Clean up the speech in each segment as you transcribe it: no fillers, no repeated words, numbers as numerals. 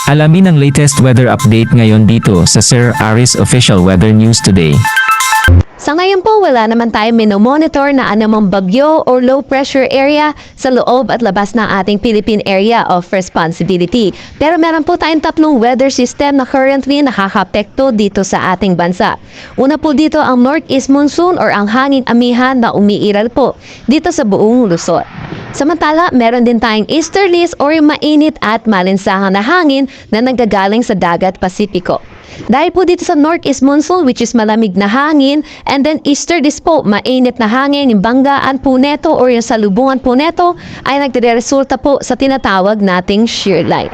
Alamin ang latest weather update ngayon dito sa Sir Aris Official Weather News Today. Sa ngayon po, wala naman tayo minomonitor na anumang bagyo or low pressure area sa loob at labas ng ating Philippine Area of Responsibility. Pero meron po tayong tatlong weather system na currently nakakapekto dito sa ating bansa. Una po dito ang Northeast Monsoon or ang hangin amihan na umiiral po dito sa buong Luzon. Samantala, meron din tayong easterlies or yung mainit at malinsangang na hangin na nanggagaling sa dagat Pasipiko. Dahil po dito sa Northeast Monsoon, which is malamig na hangin, and then easterlies po, mainit na hangin, yung banggaan po neto or yung salubungan po neto ay nagre-resulta po sa tinatawag nating shear line.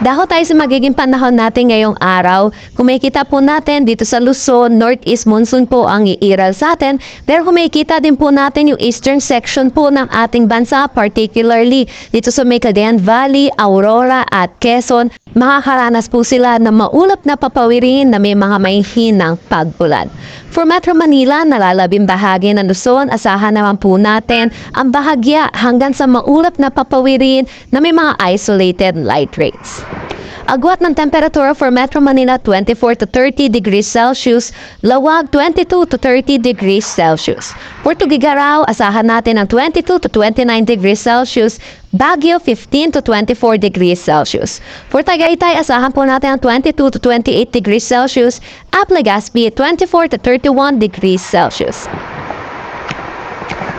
Dahil tayo sa magiging panahon natin ngayong araw, kung makikita po natin dito sa Luzon, Northeast Monsoon po ang iiral sa atin, pero kung makikita din po natin yung eastern section po ng ating bansa, particularly dito sa may Cagayan Valley, Aurora at Quezon, makakaranas po sila ng maulap na papawirin na may mga mahihinang pag-ulan. For Metro Manila, nalalabing bahagi ng Luzon, asahan naman po natin ang bahagya hanggang sa maulap na papawirin na may mga isolated light rains. Agwat ng temperatura for Metro Manila 24 to 30 degrees Celsius, Lawag 22 to 30 degrees Celsius. For Tugigaraw, asahan natin ang 22 to 29 degrees Celsius, Baguio 15 to 24 degrees Celsius. For Tagaytay, asahan po natin ang 22 to 28 degrees Celsius, at Legazpi 24 to 31 degrees Celsius.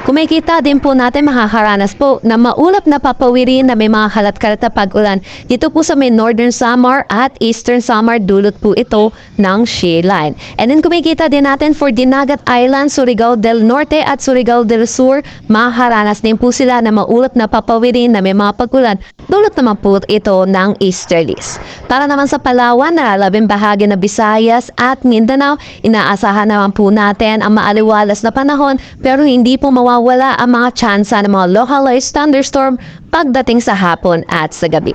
Kung makikita din po natin, makakaranas po na maulap na papawirin na may mga kalat-kalat na pag-ulan dito po sa may Northern Samar at Eastern Samar, dulot po ito ng shear line. And then kung makikita din natin for Dinagat Island, Surigao del Norte at Surigao del Sur, makakaranas din po sila na maulap na papawirin na may mga pag-ulan, dulot naman po ito ng easterlies. Para naman sa Palawan, nalalabing bahagi na Visayas at Mindanao, inaasahan naman po natin ang maaliwalas na panahon pero hindi po mawawala ang mga tsansa ng mga localized thunderstorm pagdating sa hapon at sa gabi.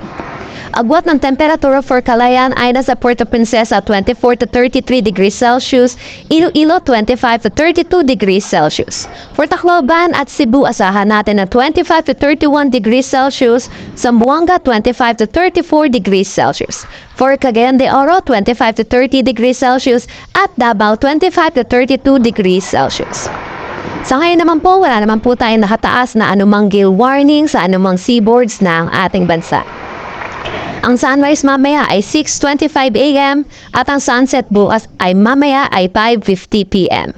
Agwat ng temperatura for Calayan ay nasa Puerto Princesa 24 to 33 degrees Celsius, Iloilo 25 to 32 degrees Celsius. For Tacloban at Cebu, asahan natin na 25 to 31 degrees Celsius, Zamboanga 25 to 34 degrees Celsius. For Cagayan de Oro 25 to 30 degrees Celsius at Davao 25 to 32 degrees Celsius. Sa ngayon naman po, wala naman po tayong nakataas na anumang gale warning sa anumang seaboards ng ating bansa. Ang sunrise mamaya ay 6:25 AM at ang sunset bukas ay mamaya ay 5:50 PM.